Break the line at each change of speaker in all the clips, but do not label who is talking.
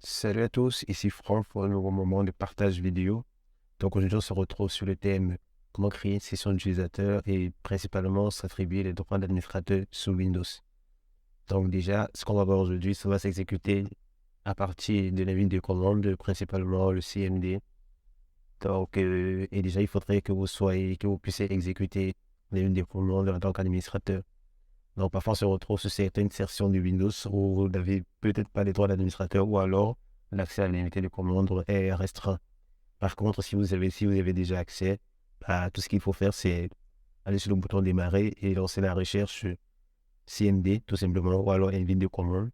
Salut à tous, ici Franck pour un nouveau moment de partage vidéo. Donc aujourd'hui, on se retrouve sur le thème comment créer une session d'utilisateur et principalement s'attribuer les droits d'administrateur sous Windows. Donc déjà, ce qu'on va voir aujourd'hui, ça va s'exécuter à partir de la ligne de commande, principalement le CMD. Donc, et déjà, il faudrait que vous puissiez exécuter les lignes de commande en tant qu'administrateur. Donc parfois, on se retrouve sur certaines versions de Windows où vous n'avez peut-être pas les droits d'administrateur ou alors l'accès à l'unité de commande est restreint. Par contre, si vous avez déjà accès, tout ce qu'il faut faire, c'est aller sur le bouton démarrer et lancer la recherche CMD, tout simplement, ou alors une ligne de commande.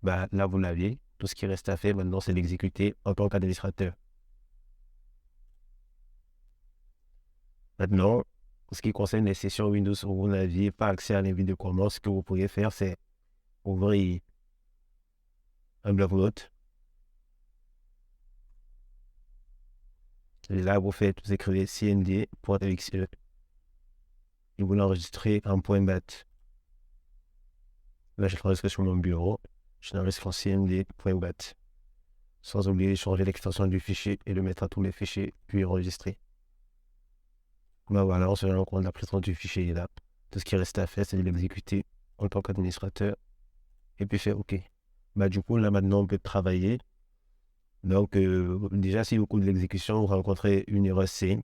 Là, vous l'avez. Tout ce qui reste à faire maintenant, c'est l'exécuter en tant qu'administrateur. Maintenant, pour ce qui concerne les sessions Windows où vous n'aviez pas accès à la ligne de commande, ce que vous pourriez faire, c'est ouvrir un bloc-notes. Et là, vous écrivez cmd.exe et vous l'enregistrez en .bat. Là, je l'enregistre sur mon bureau. Je l'enregistre en cmd.bat. Sans oublier de changer l'extension du fichier et le mettre à tous les fichiers, puis enregistrer. Voilà, on se rend compte de la présence du fichier est là. Tout ce qui reste à faire, c'est de l'exécuter en tant qu'administrateur et puis faire OK. Du coup, là, maintenant, on peut travailler. Donc, déjà, si au cours de l'exécution, vous rencontrez une erreur C,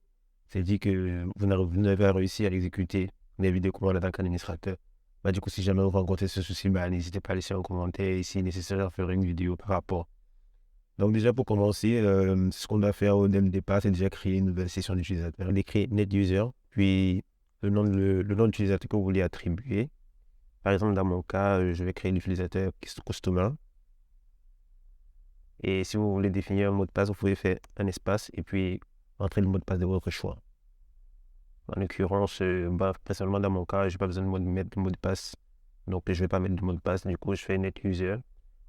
c'est-à-dire que vous n'avez pas réussi à l'exécuter les vidéos commandes en tant qu'administrateur. Du coup, si jamais vous rencontrez ce souci, n'hésitez pas à laisser un commentaire et si nécessaire, à faire une vidéo par rapport. Donc, déjà, pour commencer, ce qu'on doit faire au départ, c'est déjà créer une nouvelle session d'utilisateur. On écrit NetUser, puis le nom d'utilisateur que vous voulez attribuer. Par exemple, dans mon cas, je vais créer l'utilisateur Customer. Et si vous voulez définir un mot de passe, vous pouvez faire un espace et puis entrer le mot de passe de votre choix. En l'occurrence, personnellement dans mon cas, je n'ai pas besoin de mettre de mot de passe. Donc, je ne vais pas mettre de mot de passe. Du coup, je fais NetUser,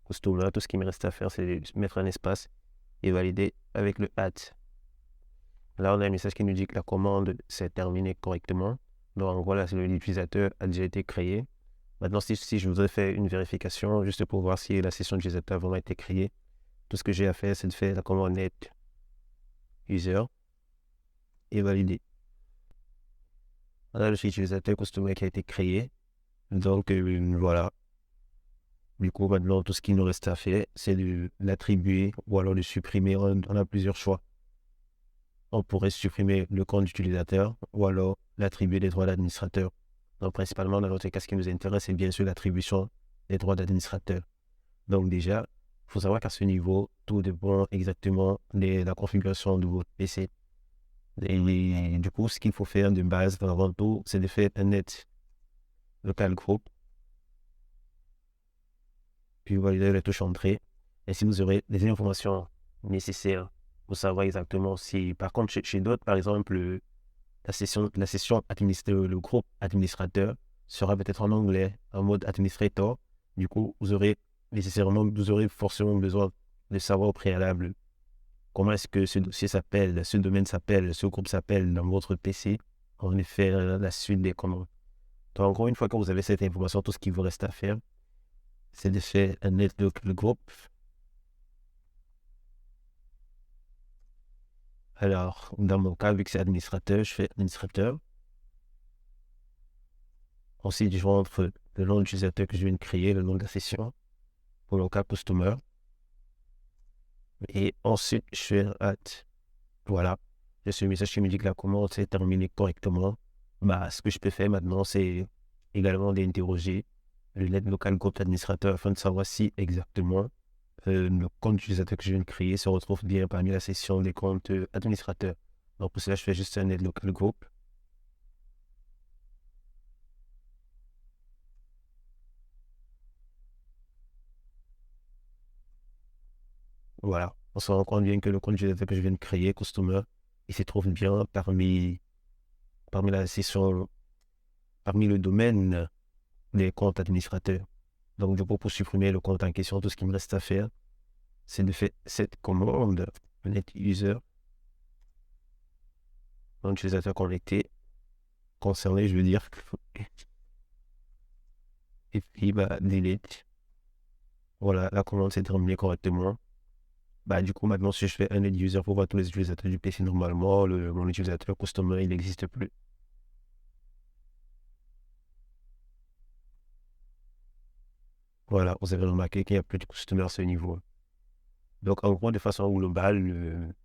Customer. Tout ce qui me reste à faire, c'est mettre un espace et valider avec le add. Là, on a un message qui nous dit que la commande s'est terminée correctement. Donc, voilà, l'utilisateur a déjà été créé. Maintenant, si je voudrais faire une vérification, juste pour voir si la session d'utilisateur a vraiment été créée, tout ce que j'ai à faire, c'est de faire la commande NetUser et valider. Voilà le utilisateur Customer qui a été créé. Donc, voilà. Du coup, maintenant, tout ce qu'il nous reste à faire, c'est de l'attribuer ou alors de supprimer. On a plusieurs choix. On pourrait supprimer le compte d'utilisateur ou alors l'attribuer des droits d'administrateur. Donc, principalement, dans notre cas, ce qui nous intéresse, c'est bien sûr l'attribution des droits d'administrateur. Donc, déjà, il faut savoir qu'à ce niveau, tout dépend exactement de la configuration de votre PC. Et du coup, ce qu'il faut faire de base, avant tout, c'est de faire un net local group, puis valider la touche entrée. Et si vous aurez des informations nécessaires pour savoir exactement si, par contre, chez d'autres, par exemple, la session le groupe administrateur sera peut-être en anglais, en mode administrator. Du coup, vous aurez forcément besoin de savoir au préalable comment est-ce que ce dossier s'appelle, ce domaine s'appelle, ce groupe s'appelle dans votre PC. En effet, la suite des commandes. Donc, encore une fois que vous avez cette information, tout ce qu'il vous reste à faire, c'est de faire un net local group. Alors, dans mon cas, vu que c'est administrateur, je fais administrateur. Ensuite, je rentre le nom d'utilisateur que je viens de créer, le nom de la session, pour mon cas customer. Et ensuite, je fais un add. Voilà. J'ai ce message qui me dit que la commande s'est terminée correctement. Ce que je peux faire maintenant, c'est également d'interroger le net local group administrateur afin de savoir si exactement le compte d'utilisateur que je viens de créer se retrouve bien parmi la session des comptes administrateurs. Donc pour cela, je fais juste un net local group. Voilà. On se rend compte bien que le compte utilisateur que je viens de créer, customer, il se trouve bien parmi la session, parmi le domaine des comptes administrateurs. Donc, du coup, pour supprimer le compte en question, tout ce qui me reste à faire, c'est de faire cette commande NetUser, un utilisateur connecté, concerné, je veux dire, et puis delete. Voilà, la commande s'est terminée correctement. Bah, du coup, maintenant, si je fais un end user pour voir tous les utilisateurs du PC normalement, mon utilisateur customer, il n'existe plus. Voilà, vous avez remarqué qu'il n'y a plus de customer à ce niveau. Donc, en gros, de façon globale,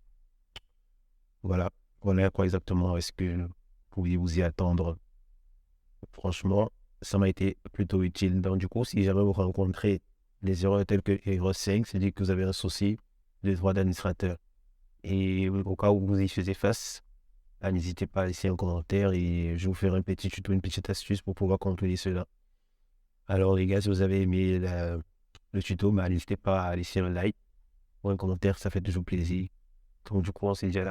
voilà, voilà à quoi exactement est-ce que vous pouviez vous y attendre. Franchement, ça m'a été plutôt utile. Donc, du coup, si jamais vous rencontrez des erreurs telles que erreur 5, c'est-à-dire que vous avez un souci de droit d'administrateur. Et au cas où vous y faisiez face, n'hésitez pas à laisser un commentaire et je vous ferai un petit tuto, une petite astuce pour pouvoir contrôler cela. Alors, les gars, si vous avez aimé le tuto, n'hésitez pas à laisser un like ou un commentaire, ça fait toujours plaisir. Donc, du coup, on se dit à la